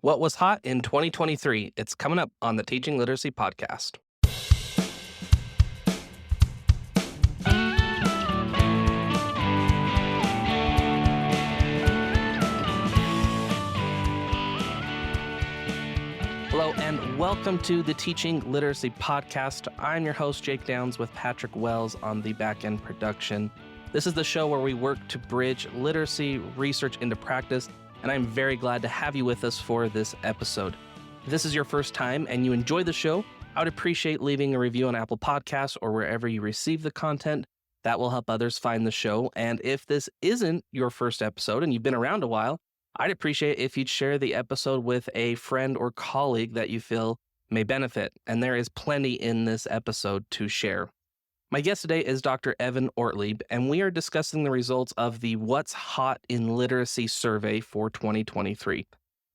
What was hot in 2023? It's coming up on the Teaching Literacy podcast. Hello and welcome to the Teaching Literacy podcast. I'm your host, Jake Downs, with Patrick Wells on the back-end production. This is the show where we work to bridge literacy research into practice, and I'm very glad to have you with us for this episode. If this is your first time and you enjoy the show, I would appreciate leaving a review on Apple Podcasts or wherever you receive the content. That will help others find the show. And if this isn't your first episode and you've been around a while, I'd appreciate if you'd share the episode with a friend or colleague that you feel may benefit. And there is plenty in this episode to share. My guest today is Dr. Evan Ortlieb, and we are discussing the results of the What's Hot in Literacy survey for 2023.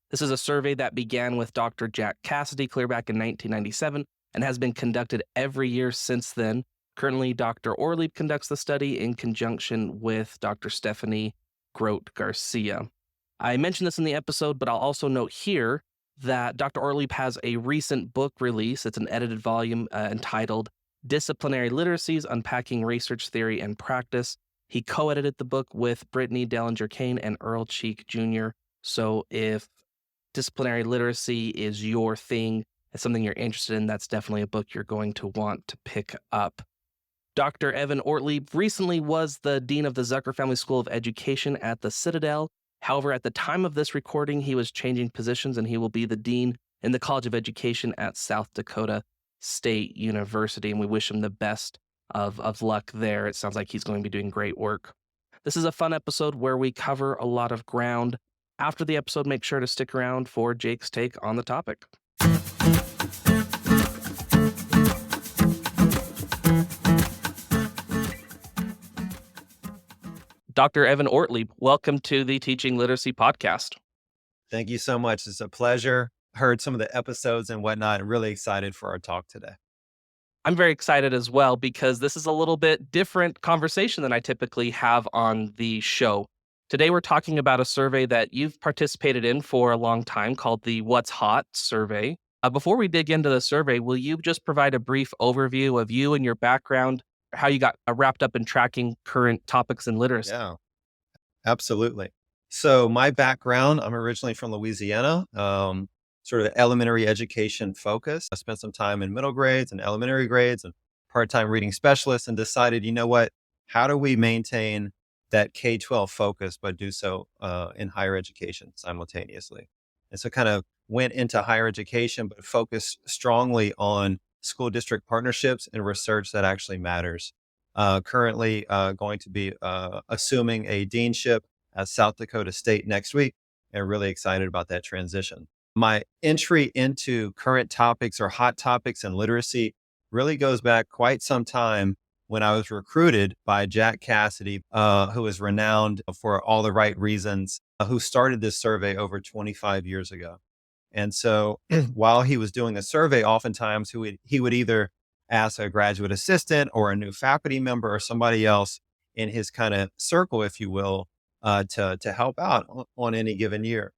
This is a survey that began with Dr. Jack Cassidy clear back in 1997 and has been conducted every year since then. Currently, Dr. Ortlieb conducts the study in conjunction with Dr. Stephanie Grote-Garcia. I mentioned this in the episode, but I'll also note here that Dr. Ortlieb has a recent book release. It's an edited volume entitled Disciplinary Literacies, Unpacking Research Theory and Practice. He co-edited the book with Brittany Dellinger-Kane and Earl Cheek Jr. So if disciplinary literacy is your thing, it's something you're interested in, that's definitely a book you're going to want to pick up. Dr. Evan Ortlieb recently was the Dean of the Zucker Family School of Education at the Citadel. However, at the time of this recording, he was changing positions and he will be the Dean in the College of Education at South Dakota State University, and we wish him the best of luck there. It sounds like he's going to be doing great work. This is a fun episode where we cover a lot of ground. After the episode, make sure to stick around for Jake's take on the topic. Dr. Evan Ortlieb, welcome to the Teaching Literacy podcast. Thank you so much. It's a pleasure. Heard some of the episodes and whatnot. I'm really excited for our talk today. I'm very excited as well because this is a little bit different conversation than I typically have on the show. Today, we're talking about a survey that you've participated in for a long time called the What's Hot survey. Before we dig into the survey, will you just provide a brief overview of you and your background, how you got wrapped up in tracking current topics in literacy? Yeah, absolutely. So my background, I'm originally from Louisiana, sort of elementary education focus. I spent some time in middle grades and elementary grades and part-time reading specialist and decided, you know what, how do we maintain that K-12 focus, but do so in higher education simultaneously? And so kind of went into higher education, but focused strongly on school district partnerships and research that actually matters. Currently going to be assuming a deanship at South Dakota State next week, and really excited about that transition. My entry into current topics or hot topics in literacy really goes back quite some time when I was recruited by Jack Cassidy, who is renowned for all the right reasons, who started this survey over 25 years ago. And so while he was doing a survey, oftentimes he would either ask a graduate assistant or a new faculty member or somebody else in his kind of circle, if you will, to help out on any given year.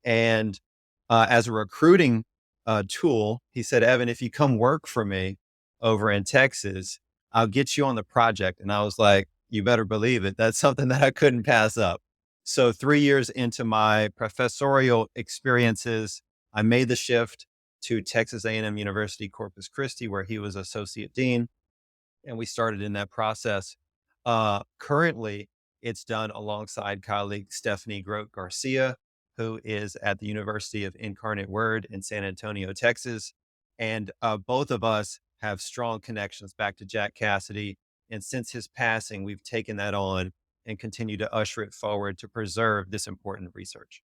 And as a recruiting tool, he said, Evan, if you come work for me over in Texas, I'll get you on the project. And I was like, you better believe it. That's something that I couldn't pass up. So 3 years into my professorial experiences, I made the shift to Texas A&M University, Corpus Christi, where he was associate dean. And we started in that process. Currently, it's done alongside colleague Stephanie Grote-Garcia, who is at the University of Incarnate Word in San Antonio, Texas. And both of us have strong connections back to Jack Cassidy. And since his passing, we've taken that on and continue to usher it forward to preserve this important research.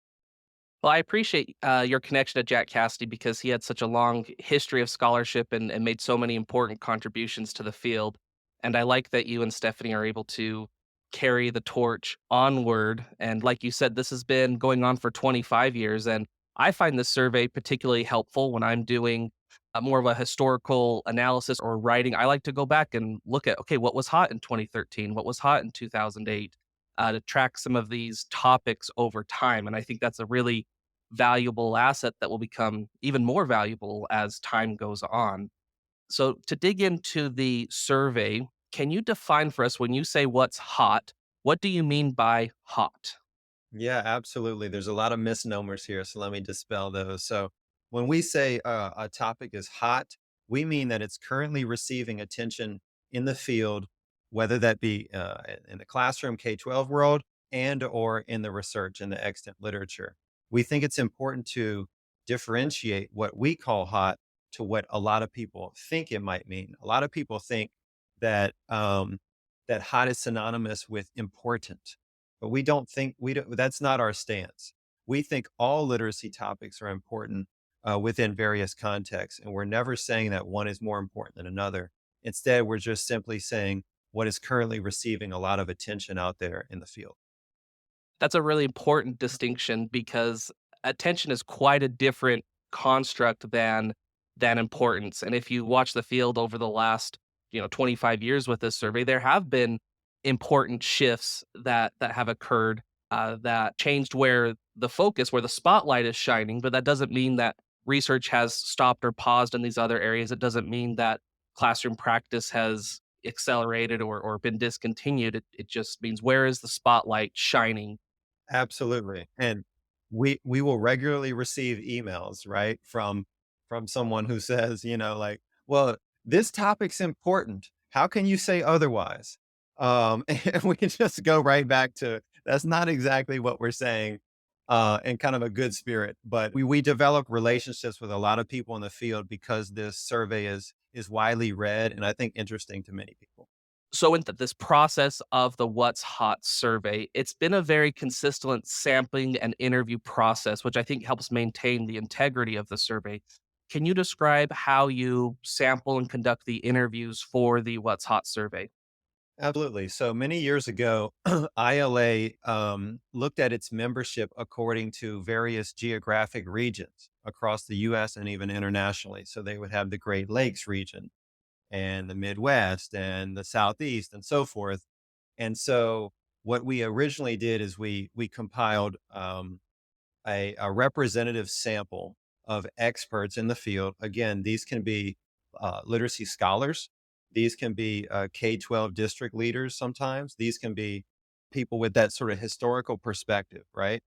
Well, I appreciate your connection to Jack Cassidy because he had such a long history of scholarship and made so many important contributions to the field. And I like that you and Stephanie are able to carry the torch onward. And like you said, this has been going on for 25 years. And I find this survey particularly helpful when I'm doing more of a historical analysis or writing. I like to go back and look at, okay, what was hot in 2013? What was hot in 2008? To track some of these topics over time. And I think that's a really valuable asset that will become even more valuable as time goes on. So, to dig into the survey, can you define for us when you say what's hot, what do you mean by hot? Yeah, absolutely. There's a lot of misnomers here, so let me dispel those. So, when we say a topic is hot, we mean that it's currently receiving attention in the field, whether that be in the classroom K-12 world and or in the research in the extant literature. We think it's important to differentiate what we call hot to what a lot of people think it might mean. A lot of people think that that hot is synonymous with important, but we don't think we don't that's not our stance. We think all literacy topics are important within various contexts, and we're never saying that one is more important than another. Instead, we're just simply saying what is currently receiving a lot of attention out there in the field. That's a really important distinction because attention is quite a different construct than importance. And if you watch the field over the last, 25 years with this survey, there have been important shifts that have occurred that changed where the spotlight is shining. But that doesn't mean that research has stopped or paused in these other areas. It doesn't mean that classroom practice has accelerated or been discontinued. It just means where is the spotlight shining. Absolutely. And we will regularly receive emails, right, from someone who says, like, "Well, this topic's important. How can you say otherwise?" And we can just go right back to that's not exactly what we're saying, in kind of a good spirit. But we develop relationships with a lot of people in the field because this survey is widely read and I think interesting to many people. So in this process of the What's Hot survey, it's been a very consistent sampling and interview process, which I think helps maintain the integrity of the survey. Can you describe how you sample and conduct the interviews for the What's Hot survey? Absolutely. So many years ago, ILA looked at its membership according to various geographic regions across the US and even internationally. So they would have the Great Lakes region and the Midwest and the Southeast and so forth. And so what we originally did is we compiled a representative sample of experts in the field. Again, these can be literacy scholars. These can be K-12 district leaders sometimes. These can be people with that sort of historical perspective, right?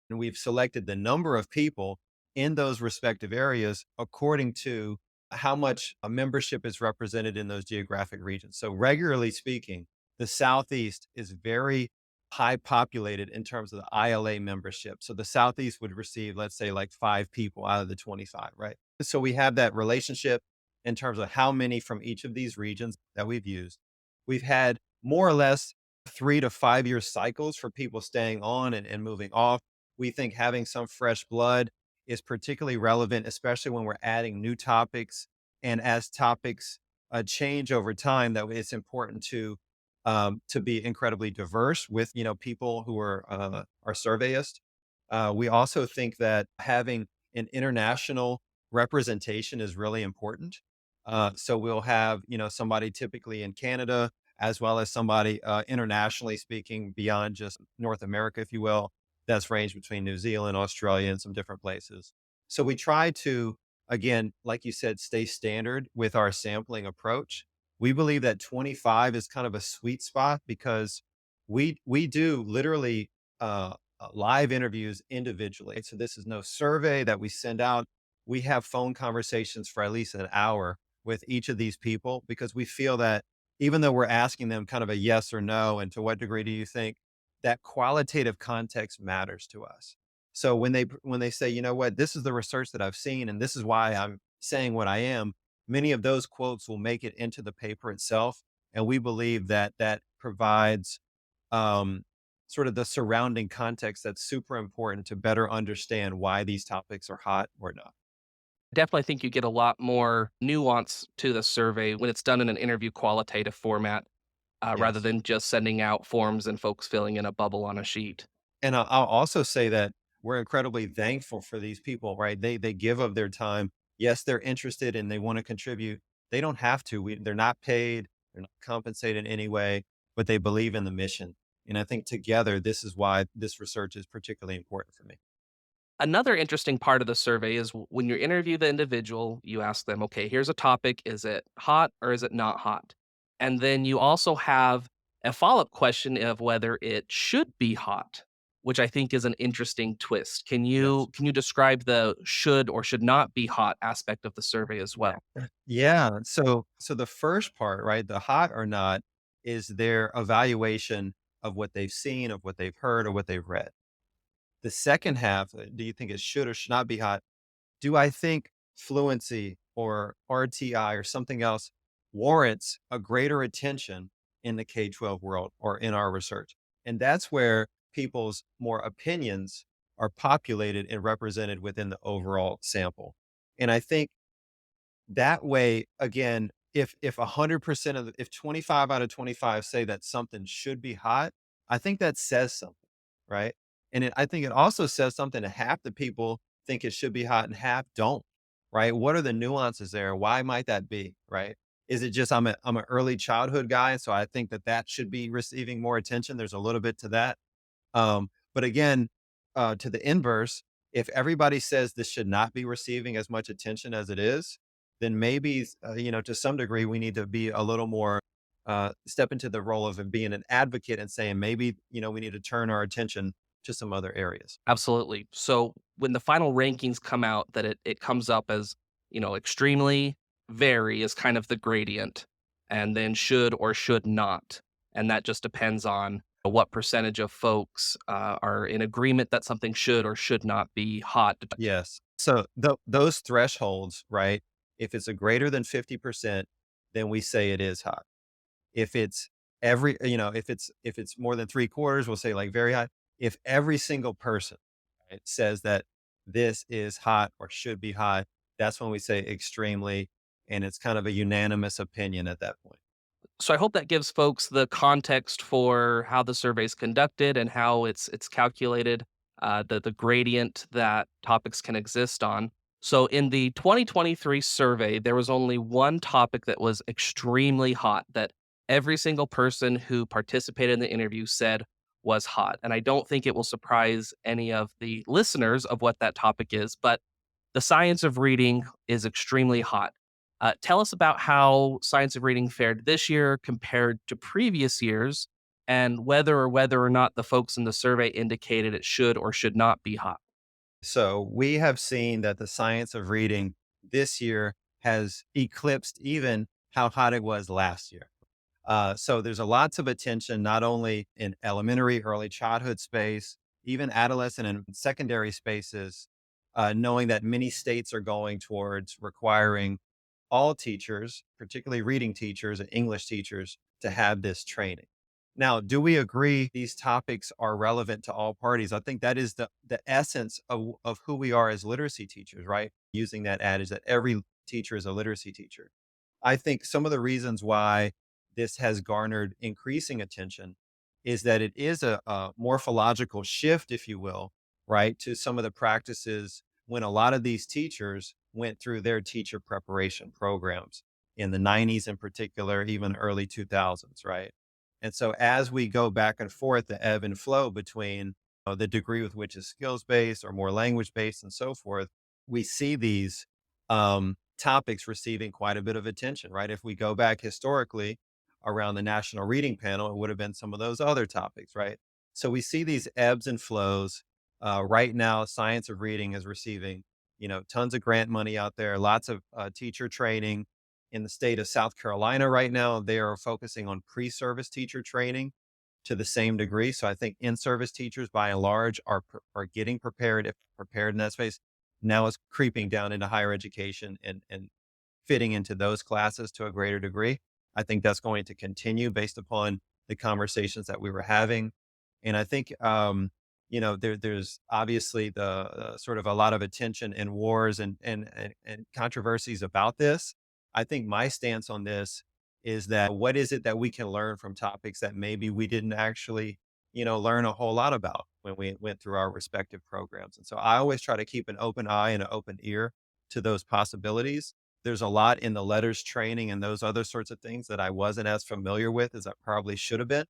And we've selected the number of people in those respective areas according to how much a membership is represented in those geographic regions. So, regularly speaking, the Southeast is very high populated in terms of the ILA membership. So, the Southeast would receive, let's say, like 5 people out of the 25, right? So, we have that relationship in terms of how many from each of these regions that we've used. We've had more or less 3 to 5 year cycles for people staying on and moving off. We think having some fresh blood is particularly relevant, especially when we're adding new topics. And as topics change over time, that it's important to be incredibly diverse with people who are surveyists. We also think that having an international representation is really important. So we'll have somebody typically in Canada as well as somebody internationally speaking beyond just North America, if you will, that's ranged between New Zealand, Australia, and some different places. So we try to, again, like you said, stay standard with our sampling approach. We believe that 25 is kind of a sweet spot because we do literally live interviews individually. So this is no survey that we send out. We have phone conversations for at least an hour with each of these people because we feel that even though we're asking them kind of a yes or no, and to what degree do you think, that qualitative context matters to us. So when they say, you know what, this is the research that I've seen, and this is why I'm saying what I am, many of those quotes will make it into the paper itself, and we believe that that provides um, sort of the surrounding context that's super important to better understand why these topics are hot or not. Definitely think you get a lot more nuance to the survey when it's done in an interview qualitative format rather Yes. than just sending out forms and folks filling in a bubble on a sheet. And I'll also say that we're incredibly thankful for these people, right? They give of their time. Yes, they're interested and they want to contribute. They don't have to. They're not paid. They're not compensated in any way, but they believe in the mission. And I think together, this is why this research is particularly important for me. Another interesting part of the survey is when you interview the individual, you ask them, okay, here's a topic. Is it hot or is it not hot? And then you also have a follow up question of whether it should be hot, which I think is an interesting twist. Can Yes. you describe the should or should not be hot aspect of the survey as well? Yeah. So the first part, right, the hot or not, is their evaluation of what they've seen, of what they've heard, or what they've read. The second half, do you think it should or should not be hot? Do I think fluency or RTI or something else warrants a greater attention in the K-12 world or in our research? And that's where people's more opinions are populated and represented within the overall sample. And I think that way, again, if 100% of if 25 out of 25 say that something should be hot, I think that says something, right? And I think it also says something that half the people think it should be hot and half don't, right? What are the nuances there? Why might that be, right? Is it just I'm an early childhood guy, so I think that that should be receiving more attention? There's a little bit to that. But again, to the inverse, if everybody says this should not be receiving as much attention as it is, then maybe, to some degree, we need to be a little more, step into the role of being an advocate and saying maybe, we need to turn our attention to some other areas. Absolutely. So when the final rankings come out, that it comes up as, extremely, very is kind of the gradient, and then should or should not. And that just depends on what percentage of folks are in agreement that something should or should not be hot. Yes. So those thresholds, right? If it's a greater than 50%, then we say it is hot. If it's if it's more than three quarters, we'll say like very hot. If every single person, right, says that this is hot or should be hot, that's when we say extremely, and it's kind of a unanimous opinion at that point. So I hope that gives folks the context for how the survey is conducted and how it's calculated, the gradient that topics can exist on. So in the 2023 survey, there was only one topic that was extremely hot that every single person who participated in the interview said was hot. And I don't think it will surprise any of the listeners of what that topic is, but the science of reading is extremely hot. Tell us about how science of reading fared this year compared to previous years, and whether or not the folks in the survey indicated it should or should not be hot. So we have seen that the science of reading this year has eclipsed even how hot it was last year. So there's a lots of attention, not only in elementary, early childhood space, even adolescent and secondary spaces, knowing that many states are going towards requiring all teachers, particularly reading teachers and English teachers, to have this training. Now, do we agree these topics are relevant to all parties? I think that is the essence of who we are as literacy teachers, right? Using that adage that every teacher is a literacy teacher. I think some of the reasons why this has garnered increasing attention is that it is a morphological shift, if you will, right, to some of the practices when a lot of these teachers went through their teacher preparation programs in the 90s in particular, even early 2000s, right? And so as we go back and forth, the ebb and flow between the degree with which is skills based or more language based and so forth, we see these topics receiving quite a bit of attention, right? If we go back historically around the National Reading Panel, it would have been some of those other topics, right? So we see these ebbs and flows. Right now, science of reading is receiving, tons of grant money out there, lots of teacher training. In the state of South Carolina right now, they are focusing on pre-service teacher training to the same degree. So I think in-service teachers, by and large, are getting prepared, if prepared in that space. Now it's creeping down into higher education and fitting into those classes to a greater degree. I think that's going to continue based upon the conversations that we were having. And I think, there's obviously the sort of a lot of attention and wars and controversies about this. I think my stance on this is that what is it that we can learn from topics that maybe we didn't actually, learn a whole lot about when we went through our respective programs. And so I always try to keep an open eye and an open ear to those possibilities. There's a lot in the letters training and those other sorts of things that I wasn't as familiar with as I probably should have been.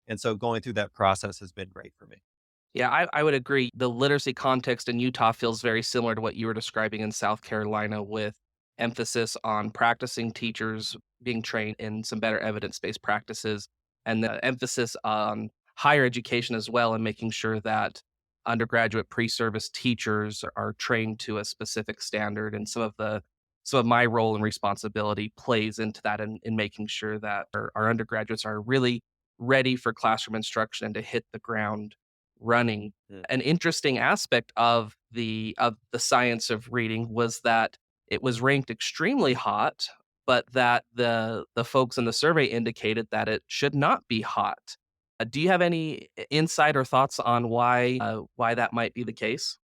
And so going through that process has been great for me. Yeah, I would agree. The literacy context in Utah feels very similar to what you were describing in South Carolina, with emphasis on practicing teachers being trained in some better evidence based practices, and the emphasis on higher education as well, and making sure that undergraduate pre service teachers are trained to a specific standard. And some of my role and responsibility plays into that in making sure that our undergraduates are really ready for classroom instruction and to hit the ground running. Mm. An interesting aspect of the science of reading was that it was ranked extremely hot, but that the folks in the survey indicated that it should not be hot. Do you have any insight or thoughts on why that might be the case?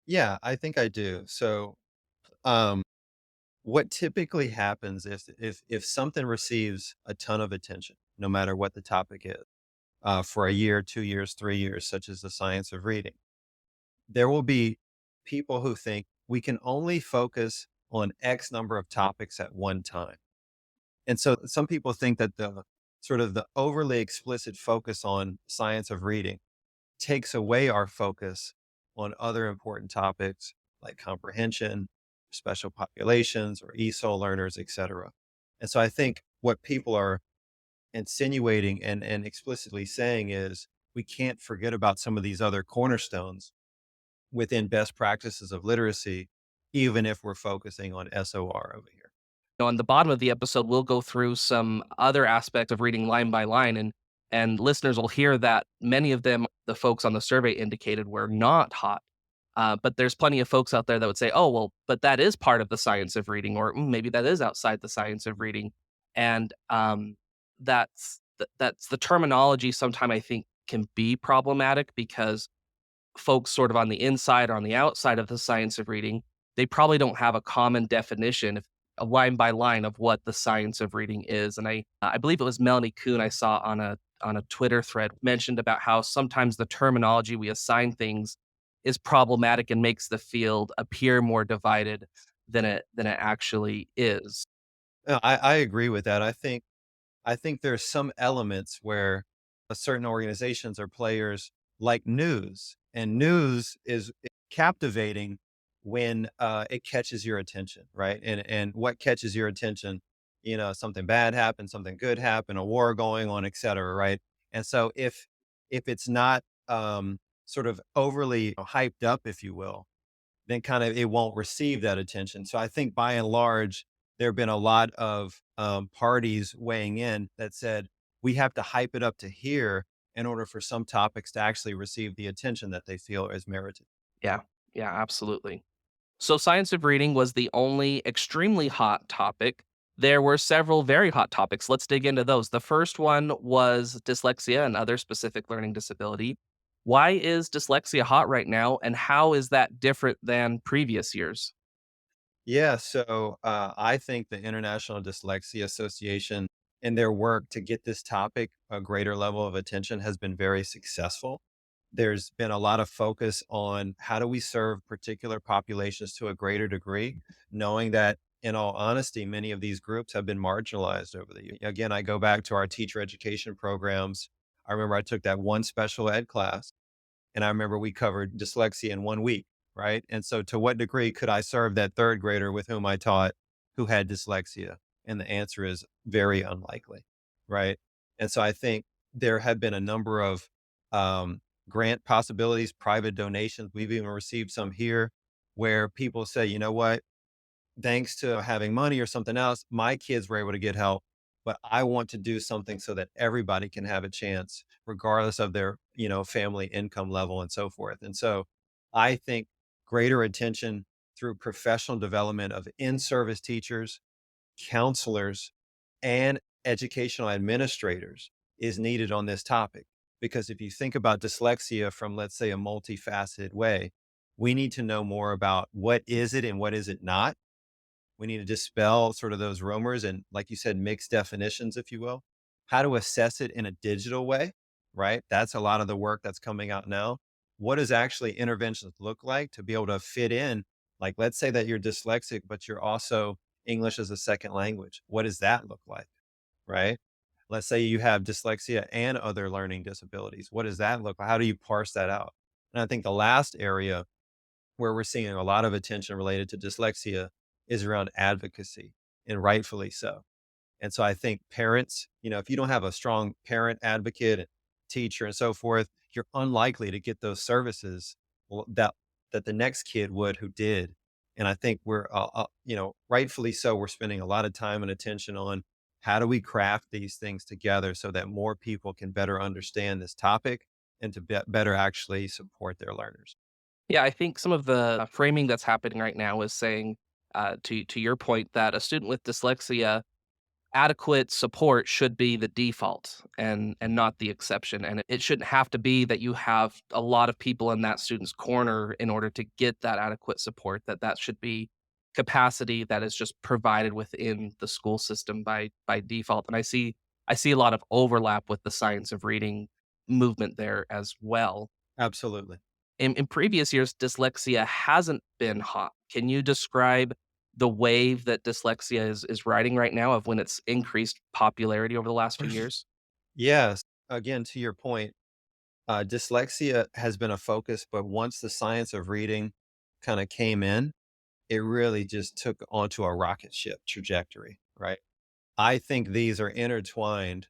Yeah, I think I do. Um, what typically happens if something receives a ton of attention, no matter what the topic is, for a year, 2 years, 3 years, such as the science of reading, there will be people who think we can only focus on X number of topics at one time. And so some people think that the sort of the overly explicit focus on science of reading takes away our focus on other important topics like comprehension, special populations, or ESOL learners, et cetera. And so I think what people are insinuating and explicitly saying is we can't forget about some of these other cornerstones within best practices of literacy, even if we're focusing on SOR over here. On the bottom of the episode, we'll go through some other aspects of reading line by line, and listeners will hear that many of them, the folks on the survey indicated, were not hot. But there's plenty of folks out there that would say, "Oh, well, but that is part of the science of reading," or maybe that is outside the science of reading." And that's the terminology. Sometimes I think can be problematic because folks sort of on the inside or on the outside of the science of reading, they probably don't have a common definition, a line by line, of what the science of reading is. And I believe it was Melanie Kuhn I saw on a Twitter thread mentioned about how sometimes the terminology we assign things is problematic and makes the field appear more divided than it actually is. No, I agree with that. I think there's some elements where certain organizations or players like news, and news is captivating when it catches your attention, right? And what catches your attention, something bad happened, something good happened, a war going on, et cetera, right? And so if it's not sort of overly hyped up, if you will, then kind of it won't receive that attention. So I think by and large, there have been a lot of parties weighing in that said we have to hype it up to here in order for some topics to actually receive the attention that they feel is merited. Yeah, yeah, absolutely. So, science of reading was the only extremely hot topic. There were several very hot topics. Let's dig into those. The first one was dyslexia and other specific learning disability. Why is dyslexia hot right now, and how is that different than previous years? Yeah, so I think the International Dyslexia Association in their work to get this topic a greater level of attention has been very successful. There's been a lot of focus on how do we serve particular populations to a greater degree, knowing that in all honesty, many of these groups have been marginalized over the years. Again, I go back to our teacher education programs. I remember I took that one special ed class and I remember we covered dyslexia in 1 week, right? And so to what degree could I serve that third grader with whom I taught who had dyslexia? And the answer is very unlikely, right? And so I think there have been a number of grant possibilities, private donations. We've even received some here where people say, you know what? Thanks to having money or something else, my kids were able to get help. But I want to do something so that everybody can have a chance, regardless of their, family income level and so forth. And so I think greater attention through professional development of in-service teachers, counselors, and educational administrators is needed on this topic. Because if you think about dyslexia from, let's say, a multifaceted way, we need to know more about what is it and what is it not. We need to dispel sort of those rumors and, like you said, mixed definitions, if you will. How to assess it in a digital way, right? That's a lot of the work that's coming out now. What does actually interventions look like to be able to fit in? Like, let's say that you're dyslexic, but you're also English as a second language. What does that look like, right? Let's say you have dyslexia and other learning disabilities. What does that look like? How do you parse that out? And I think the last area where we're seeing a lot of attention related to dyslexia is around advocacy, and rightfully so. And so I think parents, if you don't have a strong parent advocate and teacher and so forth, you're unlikely to get those services that the next kid would who did. And I think rightfully so, we're spending a lot of time and attention on how do we craft these things together so that more people can better understand this topic and to better actually support their learners. Yeah, I think some of the framing that's happening right now is saying, to your point, that a student with dyslexia, adequate support should be the default and not the exception, and it shouldn't have to be that you have a lot of people in that student's corner in order to get that adequate support, that should be capacity that is just provided within the school system by default. And I see a lot of overlap with the science of reading movement there as well. Absolutely. In previous years, dyslexia hasn't been hot. Can you describe the wave that dyslexia is riding right now of when it's increased popularity over the last few years? Yes. Again, to your point, dyslexia has been a focus, but once the science of reading kind of came in, it really just took onto a rocket ship trajectory, right? I think these are intertwined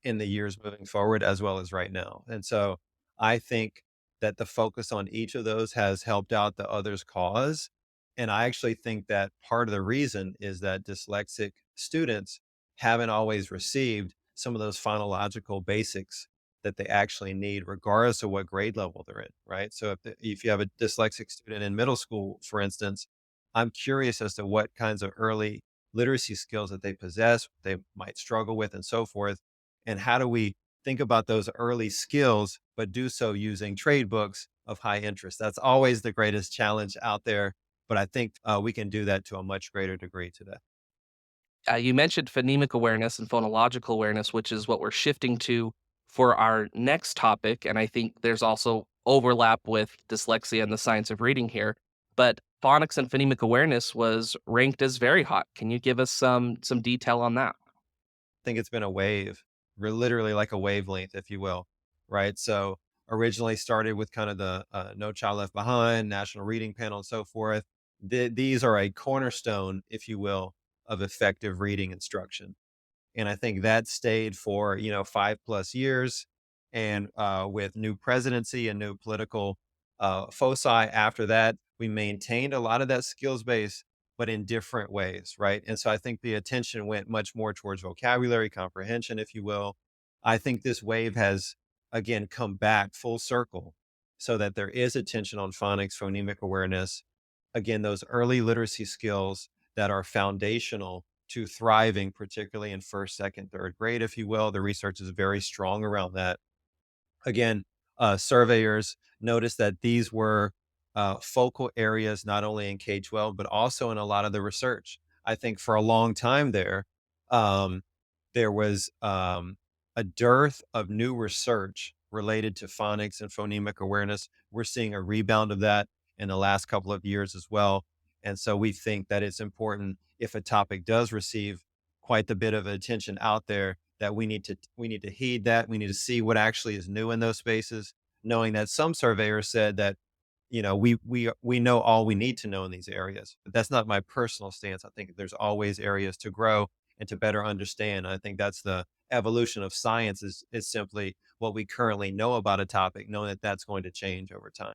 in the years moving forward as well as right now. And so I think that the focus on each of those has helped out the other's cause. And I actually think that part of the reason is that dyslexic students haven't always received some of those phonological basics that they actually need, regardless of what grade level they're in, right? So if you have a dyslexic student in middle school, for instance, I'm curious as to what kinds of early literacy skills that they possess, they might struggle with, and so forth. And how do we think about those early skills, but do so using trade books of high interest? That's always the greatest challenge out there. But I think we can do that to a much greater degree today. You mentioned phonemic awareness and phonological awareness, which is what we're shifting to for our next topic. And I think there's also overlap with dyslexia and the science of reading here. But phonics and phonemic awareness was ranked as very hot. Can you give us some detail on that? Think it's been a wave. We're literally like a wavelength, if you will, right? So originally started with kind of the No Child Left Behind, National Reading Panel, and so forth. These are a cornerstone, if you will, of effective reading instruction. And I think that stayed for, 5+ years. And with new presidency and new political foci after that, we maintained a lot of that skills base, but in different ways, right? And so I think the attention went much more towards vocabulary comprehension, if you will. I think this wave has, again, come back full circle so that there is attention on phonics, phonemic awareness. Again, those early literacy skills that are foundational to thriving, particularly in first, second, third grade, if you will. The research is very strong around that. Again, surveyors noticed that these were focal areas not only in K-12 but also in a lot of the research. I think for a long time um, there was a dearth of new research related to phonics and phonemic awareness. We're seeing a rebound of that in the last couple of years as well. And so we think that it's important if a topic does receive quite a bit of attention out there that we need to heed that. We need to see what actually is new in those spaces, knowing that some surveyors said that, we know all we need to know in these areas. But that's not my personal stance. I think there's always areas to grow and to better understand. I think that's the evolution of science is simply what we currently know about a topic, knowing that that's going to change over time.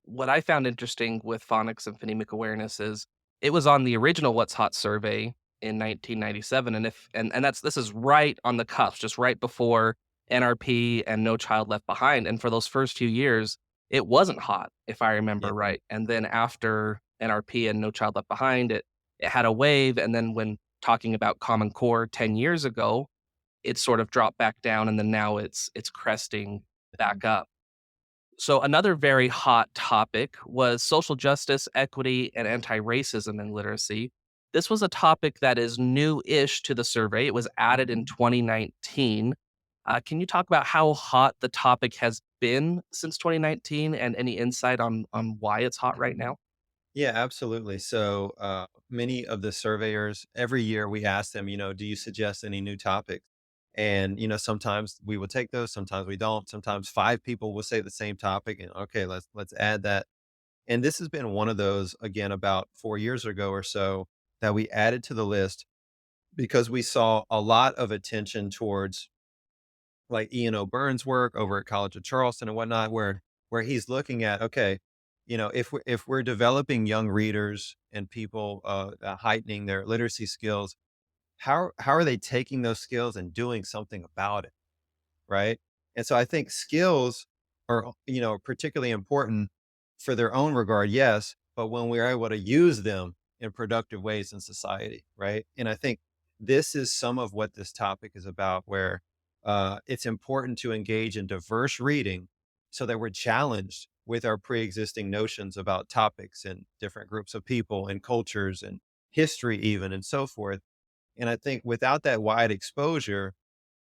What I found interesting with phonics and phonemic awareness is it was on the original What's Hot survey in 1997, and this is right on the cusp, just right before NRP and No Child Left Behind, and for those first few years, it wasn't hot, if I Yeah. remember right, and then after NRP and No Child Left Behind, it had a wave, and then when talking about Common Core 10 years ago, it sort of dropped back down, and then now it's cresting back up. So another very hot topic was social justice, equity, and anti-racism in literacy. This was a topic that is new-ish to the survey. It was added in 2019. Can you talk about how hot the topic has been since 2019 and any insight on why it's hot right now? Yeah, absolutely. So many of the surveyors, every year we ask them, do you suggest any new topics? And, sometimes we will take those, sometimes we don't. Sometimes five people will say the same topic and okay, let's add that. And this has been one of those again about 4 years ago or so that we added to the list because we saw a lot of attention towards like Ian O'Byrne's work over at College of Charleston and whatnot, where he's looking at, okay, if we're developing young readers and people heightening their literacy skills, how are they taking those skills and doing something about it? Right. And so I think skills are, particularly important for their own regard, yes, but when we're able to use them in productive ways in society, right? And I think this is some of what this topic is about, where it's important to engage in diverse reading so that we're challenged with our pre-existing notions about topics and different groups of people and cultures and history even and so forth. And I think without that wide exposure,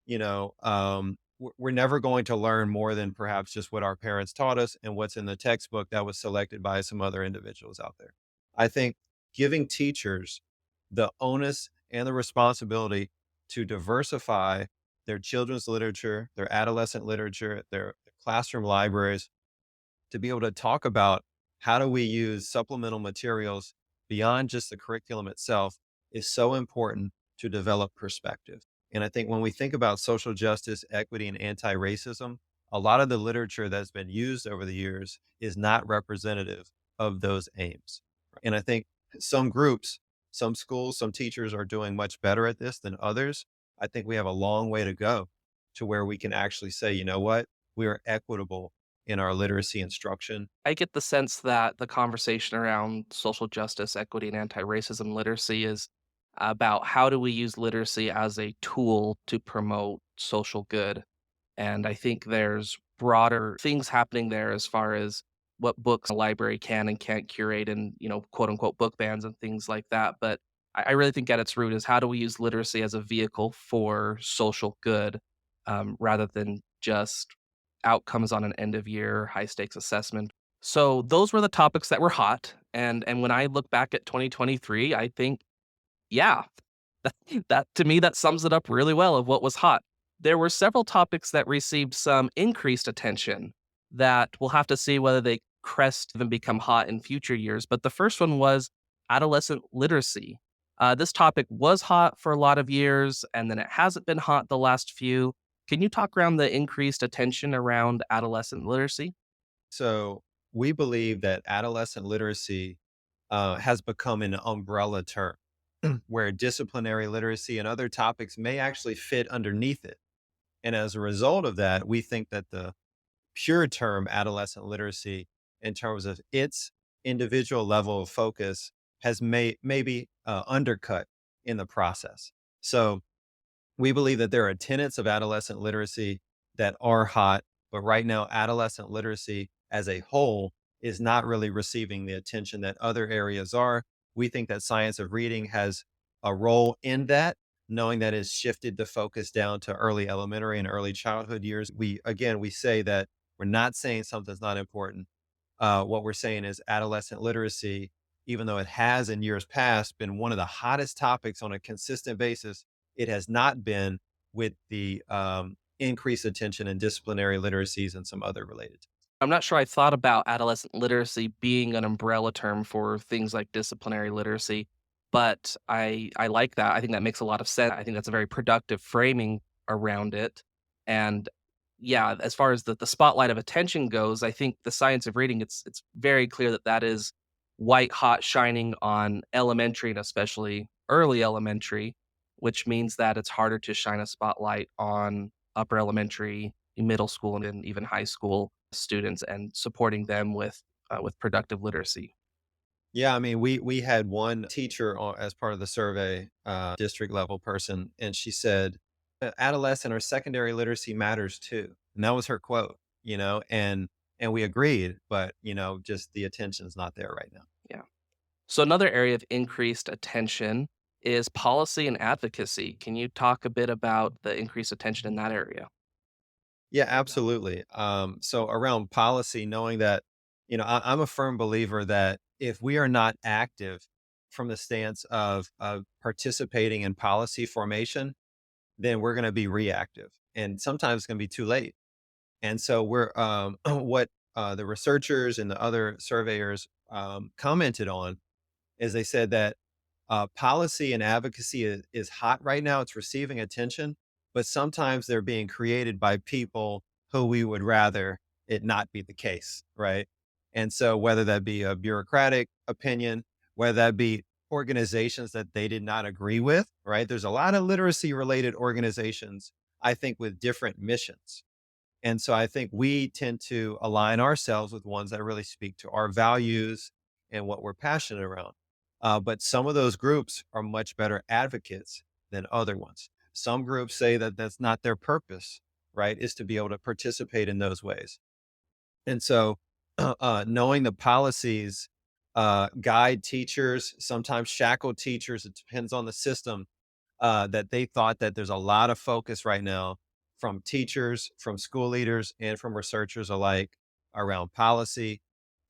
we're never going to learn more than perhaps just what our parents taught us and what's in the textbook that was selected by some other individuals out there. I think giving teachers the onus and the responsibility to diversify their children's literature, their adolescent literature, their classroom libraries, to be able to talk about how do we use supplemental materials beyond just the curriculum itself is so important to develop perspective. And I think when we think about social justice, equity, and anti-racism, a lot of the literature that's been used over the years is not representative of those aims. And I think some groups, some schools, some teachers are doing much better at this than others. I think we have a long way to go to where we can actually say, you know what, we are equitable in our literacy instruction. I get the sense that the conversation around social justice, equity, and anti racism literacy is about how do we use literacy as a tool to promote social good. And I think there's broader things happening there as far as what books a library can and can't curate and, quote unquote book bans and things like that. But I really think at its root is how do we use literacy as a vehicle for social good rather than just outcomes on an end of year high stakes assessment. So those were the topics that were hot. And when I look back at 2023, I think, yeah, that to me, that sums it up really well of what was hot. There were several topics that received some increased attention that we'll have to see whether they crest and become hot in future years. But the first one was adolescent literacy. This topic was hot for a lot of years, and then it hasn't been hot the last few. Can you talk around the increased attention around adolescent literacy? So we believe that adolescent literacy has become an umbrella term where disciplinary literacy and other topics may actually fit underneath it. And as a result of that, we think that the pure term adolescent literacy, in terms of its individual level of focus, has maybe undercut in the process. So we believe that there are tenets of adolescent literacy that are hot, but right now, adolescent literacy as a whole is not really receiving the attention that other areas are. We think that science of reading has a role in that, knowing that it's shifted the focus down to early elementary and early childhood years. We say that we're not saying something's not important. What we're saying is adolescent literacy, even though it has in years past been one of the hottest topics on a consistent basis, it has not been with the increased attention in disciplinary literacies and some other related. I'm not sure I thought about adolescent literacy being an umbrella term for things like disciplinary literacy, but I like that. I think that makes a lot of sense. I think that's a very productive framing around it. And yeah, as far as the spotlight of attention goes, I think the science of reading, it's very clear that that is white hot shining on elementary and especially early elementary, which means that it's harder to shine a spotlight on upper elementary, middle school, and then even high school students and supporting them with productive literacy. Yeah, I mean, we had one teacher as part of the survey, district level person, and she said, Adolescent or secondary literacy matters too." And that was her quote, and we agreed, but just the attention's not there right now. Yeah. So another area of increased attention is policy and advocacy. Can you talk a bit about the increased attention in that area? Yeah, absolutely. So around policy, knowing that, I'm a firm believer that if we are not active from the stance of participating in policy formation, then we're going to be reactive. And sometimes it's going to be too late. And so we're what the researchers and the other surveyors commented on is they said that policy and advocacy is hot right now. It's receiving attention, but sometimes they're being created by people who we would rather it not be the case, right? And so whether that be a bureaucratic opinion, whether that be organizations that they did not agree with, right? There's a lot of literacy related organizations, I think, with different missions. And so I think we tend to align ourselves with ones that really speak to our values and what we're passionate around. But some of those groups are much better advocates than other ones. Some groups say that that's not their purpose, right? Is to be able to participate in those ways. And so knowing the policies guide teachers, sometimes shackle teachers, it depends on the system, that they thought that there's a lot of focus right now from teachers, from school leaders, and from researchers alike around policy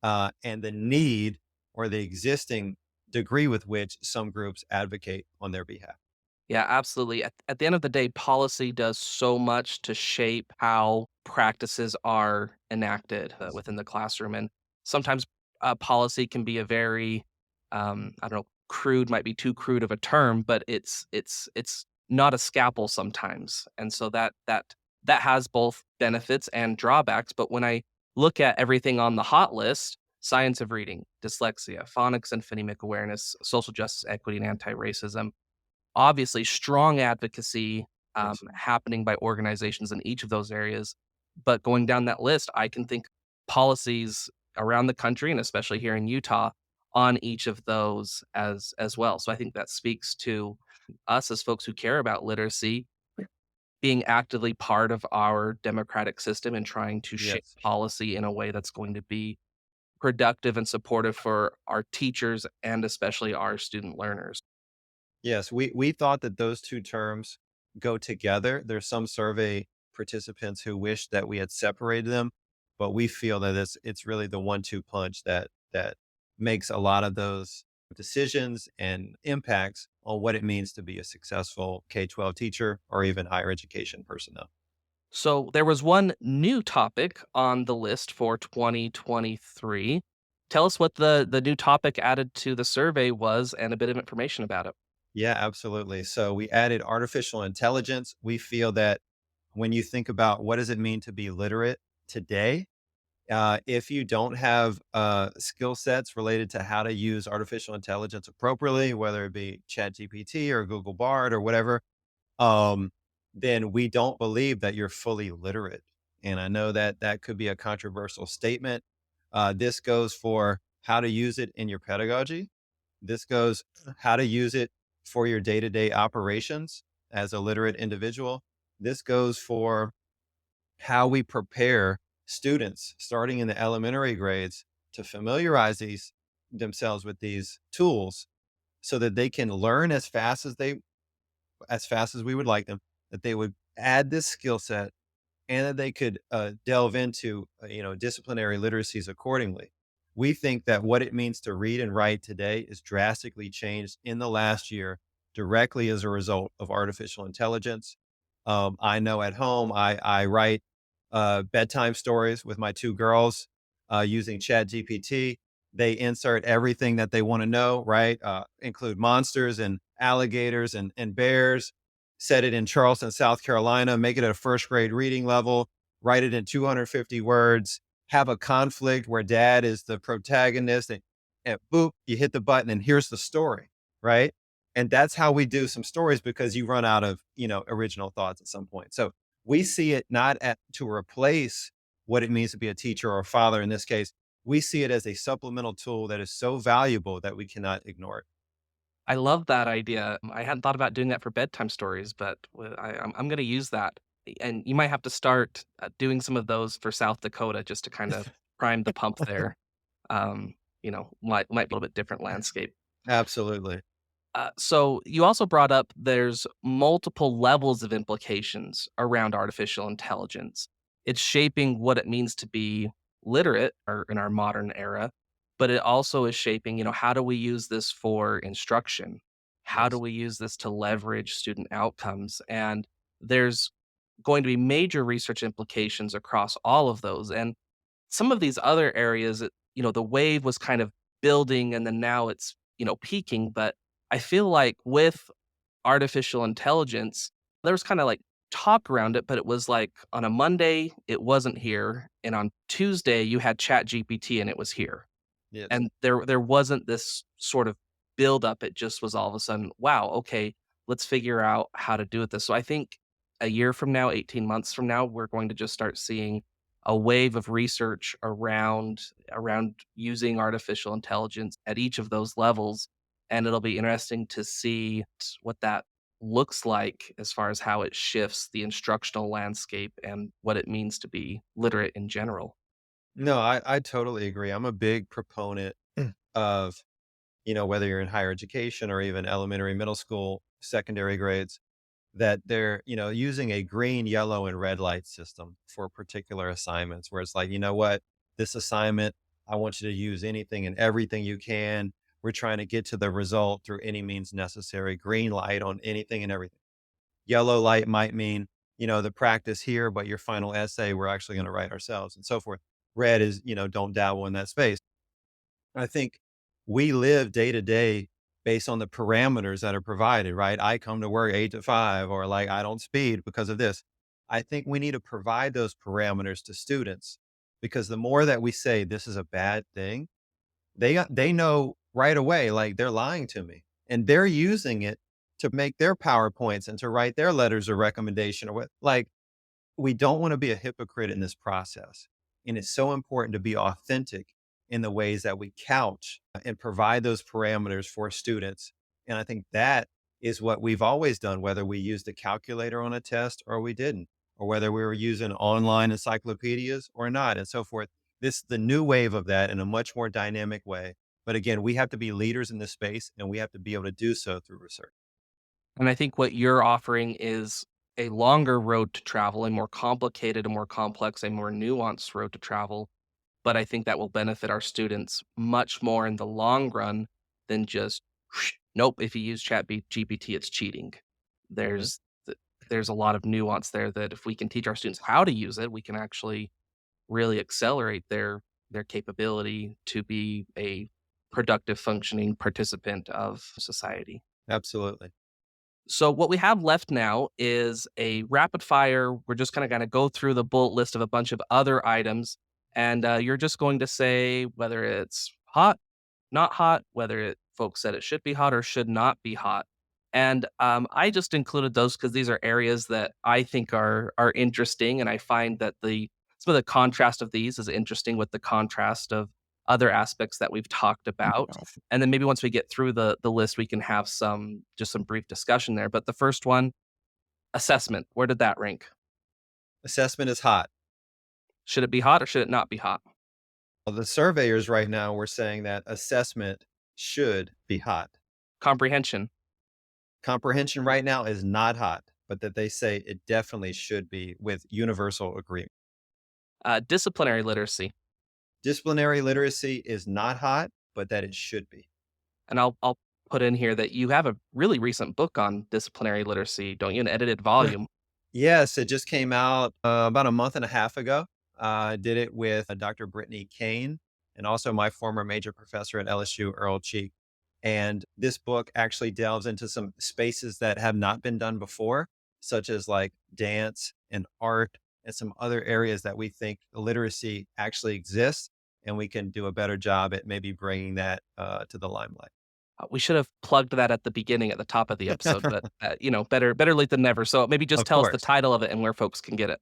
and the need or the existing degree with which some groups advocate on their behalf. Yeah, absolutely. At the end of the day, policy does so much to shape how practices are enacted Yes. within the classroom. And sometimes policy can be a very, I don't know, crude might be too crude of a term, but it's not a scalpel sometimes. And so that has both benefits and drawbacks. But when I look at everything on the hot list, science of reading, dyslexia, phonics and phonemic awareness, social justice, equity, and anti-racism, obviously strong advocacy Yes. happening by organizations in each of those areas. But going down that list, I can think policies around the country and especially here in Utah on each of those as well. So I think that speaks to us as folks who care about literacy being actively part of our democratic system and trying to shape Yes. policy in a way that's going to be productive and supportive for our teachers and especially our student learners. Yes, we thought that those 2 terms go together. There's some survey participants who wish that we had separated them, but we feel that it's really the one-two punch that makes a lot of those decisions and impacts on what it means to be a successful K-12 teacher or even higher education personnel. So there was one new topic on the list for 2023. Tell us what the new topic added to the survey was and a bit of information about it. Yeah, absolutely. So we added artificial intelligence. We feel that when you think about what does it mean to be literate today, if you don't have skill sets related to how to use artificial intelligence appropriately, whether it be ChatGPT or Google Bard or whatever, um, then we don't believe that you're fully literate. And I know that that could be a controversial statement. This goes for how to use it in your pedagogy. This goes how to use it for your day to day operations as a literate individual. This goes for how we prepare students starting in the elementary grades to familiarize themselves with these tools so that they can learn as fast as we would like them, that they would add this skill set and that they could delve into disciplinary literacies accordingly. We think that what it means to read and write today is drastically changed in the last year directly as a result of artificial intelligence. I know at home I write bedtime stories with my two girls using Chat GPT. They insert everything that they want to know, right? Include monsters and alligators and bears, set it in Charleston, South Carolina, make it at a first grade reading level, write it in 250 words, have a conflict where dad is the protagonist, and boop, you hit the button and here's the story, right? And that's how we do some stories because you run out of, original thoughts at some point. So we see it not to replace what it means to be a teacher or a father in this case. We see it as a supplemental tool that is so valuable that we cannot ignore it. I love that idea. I hadn't thought about doing that for bedtime stories, but I'm going to use that. And you might have to start doing some of those for South Dakota just to kind of prime the pump there. Might be a little bit different landscape. Absolutely. So you also brought up there's multiple levels of implications around artificial intelligence. It's shaping what it means to be literate or in our modern era, but it also is shaping, how do we use this for instruction? How do Yes. we use this to leverage student outcomes? And there's going to be major research implications across all of those. And some of these other areas, the wave was kind of building and then now it's, peaking. But I feel like with artificial intelligence, there was kind of like talk around it, but it was like on a Monday, it wasn't here. And on Tuesday, you had Chat GPT and it was here. Yes. And there wasn't this sort of buildup. It just was all of a sudden, wow, okay, let's figure out how to do it this. So I think a year from now, 18 months from now, we're going to just start seeing a wave of research around using artificial intelligence at each of those levels. And it'll be interesting to see what that looks like as far as how it shifts the instructional landscape and what it means to be literate in general. No, I totally agree. I'm a big proponent of, whether you're in higher education or even elementary, middle school, secondary grades, that they're, using a green, yellow, and red light system for particular assignments where it's like, you know what, this assignment, I want you to use anything and everything you can. We're trying to get to the result through any means necessary. Green light on anything and everything. Yellow light might mean, the practice here, but your final essay, we're actually going to write ourselves and so forth. Red is, don't dabble in that space. I think we live day to day based on the parameters that are provided, right? I come to work 8 to 5, or like I don't speed because of this. I think we need to provide those parameters to students because the more that we say this is a bad thing, they know right away, like they're lying to me and they're using it to make their PowerPoints and to write their letters of recommendation or what, like we don't want to be a hypocrite in this process. And it's so important to be authentic in the ways that we couch and provide those parameters for students. And I think that is what we've always done, whether we used a calculator on a test or we didn't, or whether we were using online encyclopedias or not, and so forth. This the new wave of that in a much more dynamic way. But again, we have to be leaders in this space and we have to be able to do so through research. And I think what you're offering is a longer road to travel, a more complicated, a more complex, a more nuanced road to travel. But I think that will benefit our students much more in the long run than just, nope, if you use GPT, it's cheating. Mhm. There's there's a lot of nuance there that if we can teach our students how to use it, we can actually really accelerate their capability to be a productive, functioning participant of society. Absolutely. So what we have left now is a rapid fire. We're just kind of going to go through the bullet list of a bunch of other items, and you're just going to say whether it's hot, not hot, whether folks said it should be hot or should not be hot. And I just included those because these are areas that I think are interesting, and I find that the some of the contrast of these is interesting with the contrast of other aspects that we've talked about. And then maybe once we get through the list, we can have some brief discussion there. But the first one, assessment. Where did that rank? Assessment is hot. Should it be hot or should it not be hot? Well, the surveyors right now were saying that assessment should be hot. Comprehension, Comprehension right now is not hot, but that they say it definitely should be with universal agreement. disciplinary literacy, Disciplinary literacy is not hot, but that it should be. and I'll put in here that you have a really recent book on disciplinary literacy, don't you? An edited volume. Yes, it just came out about a month and a half ago. I did it with Dr. Brittany Kane and also my former major professor at LSU, Earl Cheek. And this book actually delves into some spaces that have not been done before, such as like dance and art and some other areas that we think literacy actually exists. And we can do a better job at maybe bringing that to the limelight. We should have plugged that at the beginning, at the top of the episode, but better late than never. So maybe just Of tell us the course. title of it and where folks can get it.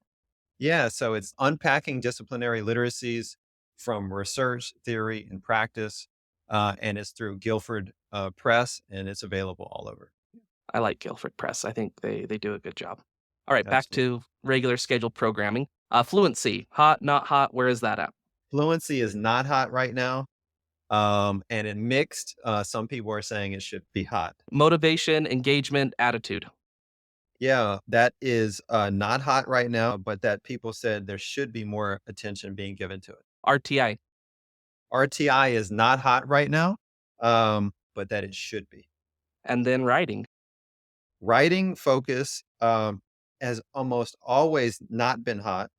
Yeah, so it's Unpacking Disciplinary Literacies from Research, Theory, and Practice. And it's through Guilford Press, and it's available all over. I like Guilford Press. I think they do a good job. All right, back Absolutely. to regular scheduled programming. Fluency, hot, not hot. Where is that at? Fluency is not hot right now. And in mixed, some people are saying it should be hot. Motivation, engagement, attitude. Yeah, that is not hot right now, but that people said there should be more attention being given to it. RTI, RTI is not hot right now, but that it should be. and then writing. Writing focus. has almost always not been hot,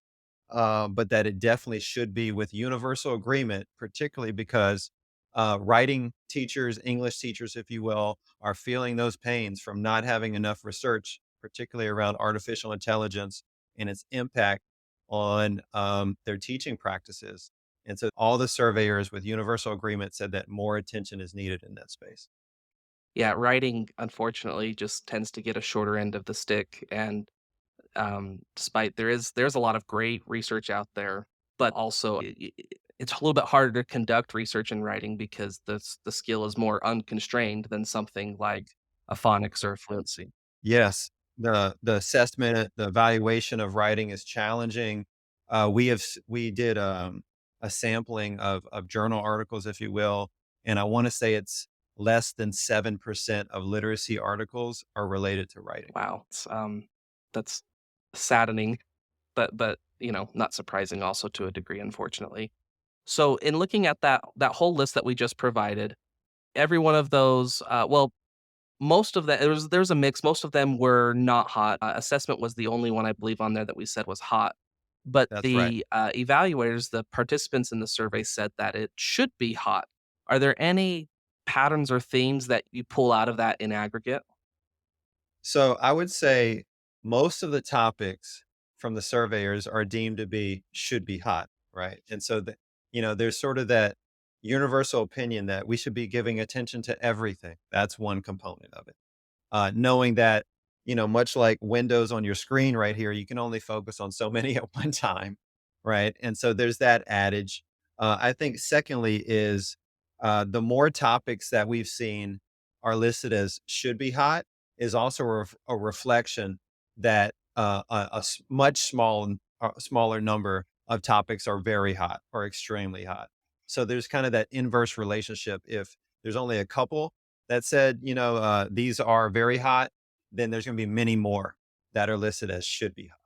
but that it definitely should be with universal agreement, particularly because writing teachers, English teachers, if you will, are feeling those pains from not having enough research, particularly around artificial intelligence and its impact on their teaching practices. And so all the surveyors with universal agreement said that more attention is needed in that space. Yeah, writing unfortunately just tends to get a shorter end of the stick, and despite there's a lot of great research out there, but also it's a little bit harder to conduct research in writing because the skill is more unconstrained than something like a phonics or a fluency. Yes, the assessment, the evaluation of writing is challenging. We did a sampling of journal articles, if you will, and I want to say it's less than 7% of literacy articles are related to writing. Wow, that's saddening, but not surprising also to a degree, unfortunately. So in looking at that whole list that we just provided, every one of those, well, most of that there's a mix. Most of them were not hot. Assessment was the only one I believe on there that we said was hot. But That's right. the evaluators, the participants in the survey said that it should be hot. Are there any patterns or themes that you pull out of that in aggregate? So I would say most of the topics from the surveyors are deemed to be should be hot, right? And so there's sort of that universal opinion that we should be giving attention to everything. That's one component of it. Knowing that, much like windows on your screen right here, you can only focus on so many at one time, right? And so there's that adage. I think, secondly, is the more topics that we've seen are listed as should be hot is also a reflection that much smaller number of topics are very hot or extremely hot. So there's kind of that inverse relationship. If there's only a couple that said, these are very hot, then there's going to be many more that are listed as should be hot.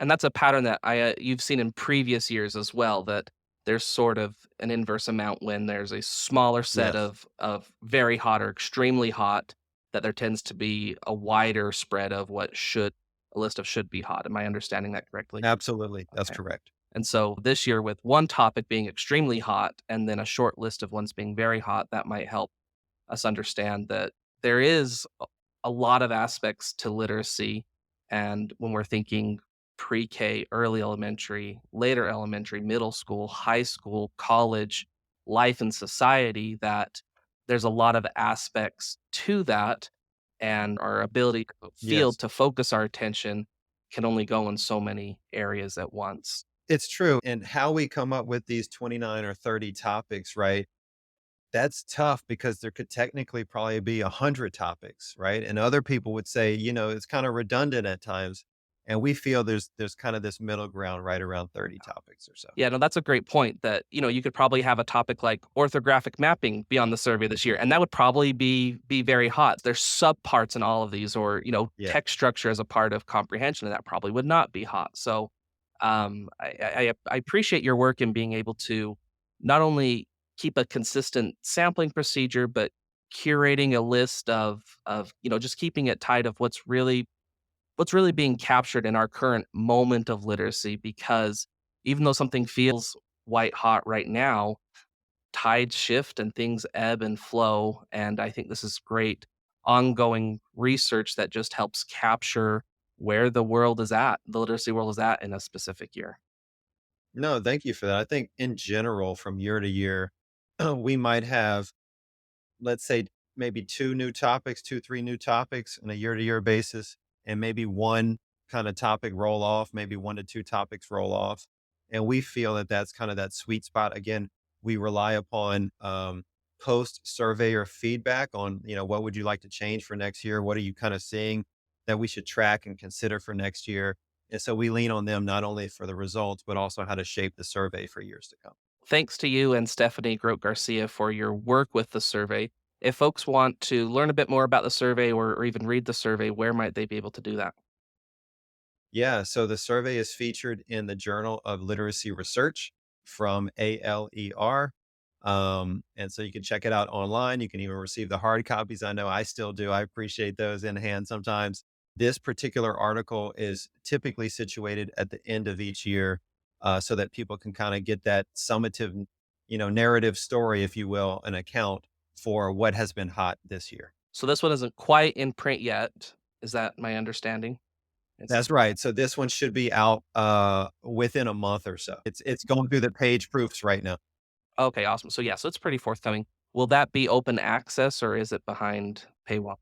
And that's a pattern that you've seen in previous years as well, that there's sort of an inverse amount when there's a smaller set Yes, of very hot or extremely hot, that there tends to be a wider spread of what should a list of should be hot. Am I understanding that correctly? absolutely. That's Okay. correct. And so this year, with one topic being extremely hot and then a short list of ones being very hot, that might help us understand that there is a lot of aspects to literacy. And when we're thinking pre K, early elementary, later elementary, middle school, high school, college, life and society, that there's a lot of aspects to that. And our ability Yes, field to focus our attention can only go in so many areas at once. it's true. And how we come up with these 29 or 30 topics, right? That's tough because there could technically probably be 100 topics, right? And other people would say, it's kind of redundant at times. And we feel there's kind of this middle ground right around 30 topics or so. Yeah, no, that's a great point that, you could probably have a topic like orthographic mapping be on the survey this year, and that would probably be very hot. There's subparts in all of these, or, Yeah. text structure as a part of comprehension, and that probably would not be hot. So, I appreciate your work in being able to not only keep a consistent sampling procedure, but curating a list of, just keeping it tight of what's really being captured in our current moment of literacy, because even though something feels white hot right now, tides shift and things ebb and flow. And I think this is great ongoing research that just helps capture where the world is at, the literacy world is at in a specific year. No, thank you for that. I think in general, from year to year, we might have, let's say, maybe two new topics, two, three new topics on a year to year basis, and maybe one kind of topic roll off, maybe one to two topics roll off. And we feel that that's kind of that sweet spot. Again, we rely upon post surveyor feedback on, what would you like to change for next year? What are you kind of seeing that we should track and consider for next year? And so we lean on them not only for the results, but also how to shape the survey for years to come. Thanks to you and Stephanie Grote-Garcia for your work with the survey. If folks want to learn a bit more about the survey, or even read the survey, where might they be able to do that? Yeah, so the survey is featured in the Journal of Literacy Research from ALER. And so you can check it out online. You can even receive the hard copies. I know I still do. I appreciate those in hand sometimes. This particular article is typically situated at the end of each year, so that people can kind of get that summative, narrative story, if you will, an account for what has been hot this year. So this one isn't quite in print yet. Is that my understanding? It's That's right. So this one should be out within a month or so. It's going through the page proofs right now. okay, awesome. So yeah, so it's pretty forthcoming. Will that be open access or is it behind paywall?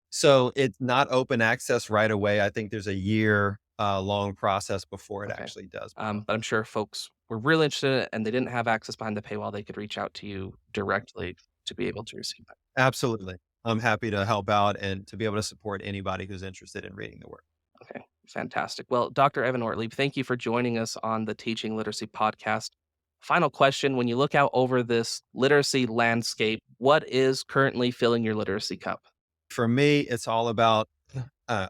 So it's not open access right away. I think there's a year long process before it Okay. actually does become. But I'm sure folks were really interested in it and they didn't have access behind the paywall. They could reach out to you directly to be able to receive that. Absolutely. I'm happy to help out and to be able to support anybody who's interested in reading the work. Okay, fantastic. Well, Dr. Evan Ortlieb, thank you for joining us on the Teaching Literacy podcast. Final question. When you look out over this literacy landscape, what is currently filling your literacy cup? For me, it's all about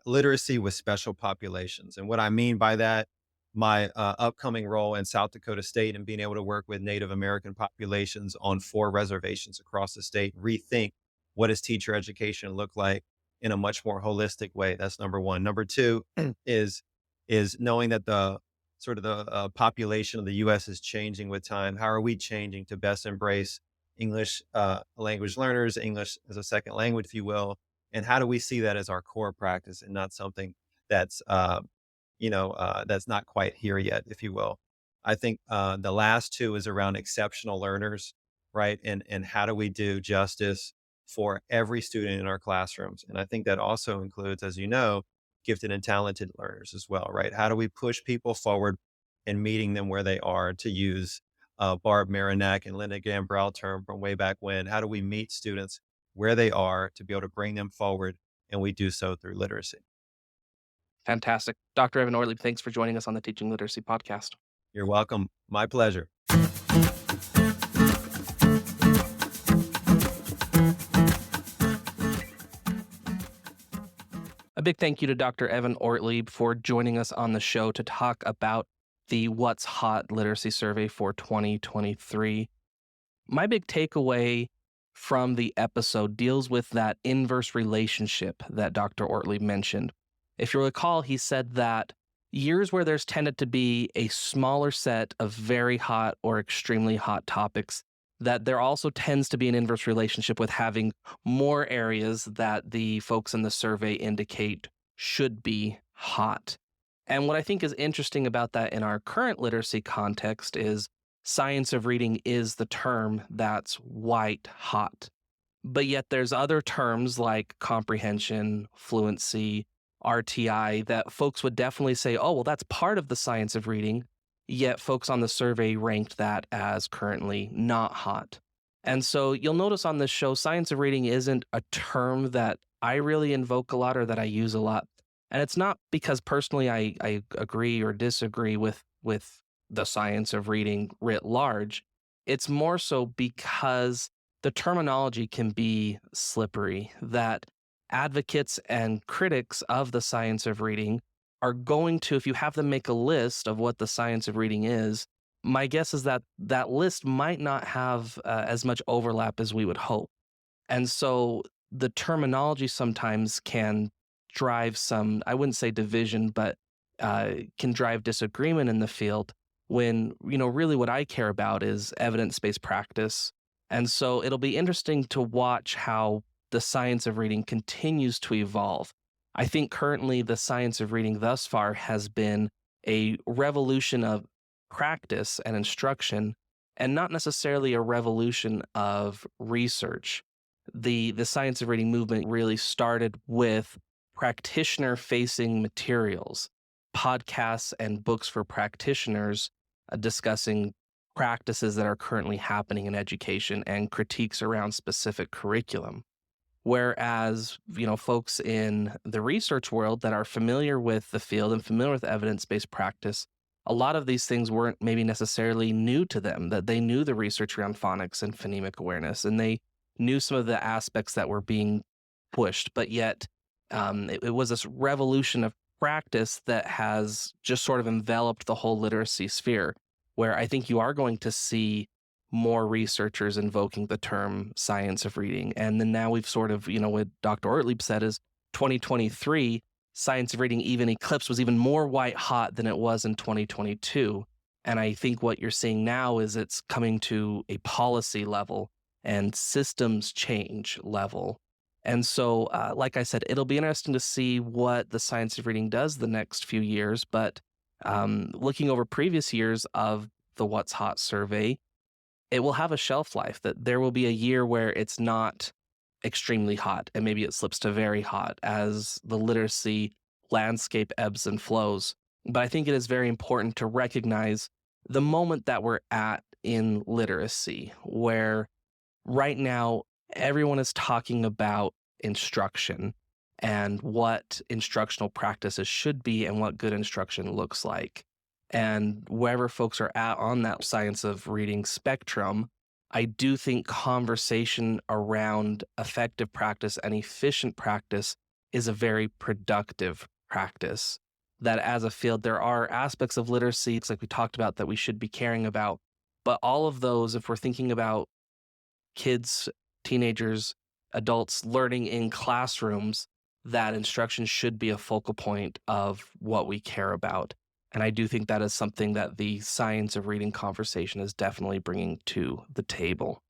literacy with special populations. And what I mean by that, my upcoming role in South Dakota State and being able to work with Native American populations on 4 reservations across the state, rethink what does teacher education look like in a much more holistic way. That's number one. Number two is knowing that the sort of the population of the U.S. is changing with time. How are we changing to best embrace English language learners, English as a second language, if you will, and how do we see that as our core practice and not something that's that's not quite here yet, if you will. I think the last two is around exceptional learners, right? And how do we do justice for every student in our classrooms? And I think that also includes, as you know, gifted and talented learners as well, right? How do we push people forward and meeting them where they are, to use Barb Marinak and Linda Gambrell term from way back when? How do we meet students where they are to be able to bring them forward? And we do so through literacy. Fantastic. Dr. Evan Ortlieb, thanks for joining us on the Teaching Literacy podcast. You're welcome. My pleasure. A big thank you to Dr. Evan Ortlieb for joining us on the show to talk about the What's Hot Literacy Survey for 2023. My big takeaway from the episode deals with that inverse relationship that Dr. Ortlieb mentioned. If you recall, he said that years where there's tended to be a smaller set of very hot or extremely hot topics, that there also tends to be an inverse relationship with having more areas that the folks in the survey indicate should be hot. And what I think is interesting about that in our current literacy context is science of reading is the term that's white hot. But yet there's other terms like comprehension, fluency, RTI that folks would definitely say, oh, well, that's part of the science of reading. Yet folks on the survey ranked that as currently not hot. And so you'll notice on this show, science of reading isn't a term that I really invoke a lot or that I use a lot. And it's not because personally I agree or disagree with the science of reading writ large. It's more so because the terminology can be slippery, that advocates and critics of the science of reading are going to, if you have them make a list of what the science of reading is, my guess is that that list might not have as much overlap as we would hope. And so the terminology sometimes can drive some, I wouldn't say division, but can drive disagreement in the field when, really what I care about is evidence-based practice. And so it'll be interesting to watch how the science of reading continues to evolve. I think currently the science of reading thus far has been a revolution of practice and instruction, and not necessarily a revolution of research. The science of reading movement really started with practitioner facing materials, podcasts and books for practitioners discussing practices that are currently happening in education and critiques around specific curriculum. Whereas, folks in the research world that are familiar with the field and familiar with evidence-based practice, a lot of these things weren't maybe necessarily new to them, that they knew the research around phonics and phonemic awareness, and they knew some of the aspects that were being pushed, but yet it was this revolution of practice that has just sort of enveloped the whole literacy sphere, where I think you are going to see more researchers invoking the term science of reading. And then now we've sort of, what Dr. Ortlieb said is 2023 science of reading even eclipsed, was even more white hot than it was in 2022. And I think what you're seeing now is it's coming to a policy level and systems change level. And so, like I said, it'll be interesting to see what the science of reading does the next few years. But looking over previous years of the What's Hot survey, it will have a shelf life, that there will be a year where it's not extremely hot and maybe it slips to very hot as the literacy landscape ebbs and flows. But I think it is very important to recognize the moment that we're at in literacy, where right now everyone is talking about instruction and what instructional practices should be and what good instruction looks like. And wherever folks are at on that science of reading spectrum, I do think conversation around effective practice and efficient practice is a very productive practice. That as a field, there are aspects of literacy, like we talked about, that we should be caring about. But all of those, if we're thinking about kids, teenagers, adults learning in classrooms, that instruction should be a focal point of what we care about. And I do think that is something that the science of reading conversation is definitely bringing to the table.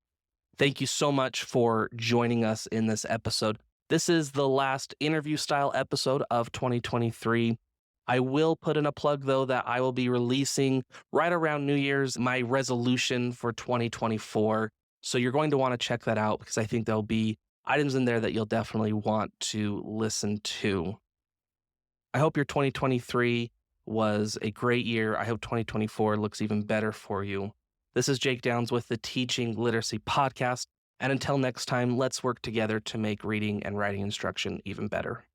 Thank you so much for joining us in this episode. This is the last interview-style episode of 2023. I will put in a plug, though, that I will be releasing right around New Year's my resolution for 2024. So you're going to want to check that out, because I think there'll be items in there that you'll definitely want to listen to. I hope your 2023 was a great year. I hope 2024 looks even better for you. This is Jake Downs with the Teaching Literacy Podcast. And until next time, let's work together to make reading and writing instruction even better.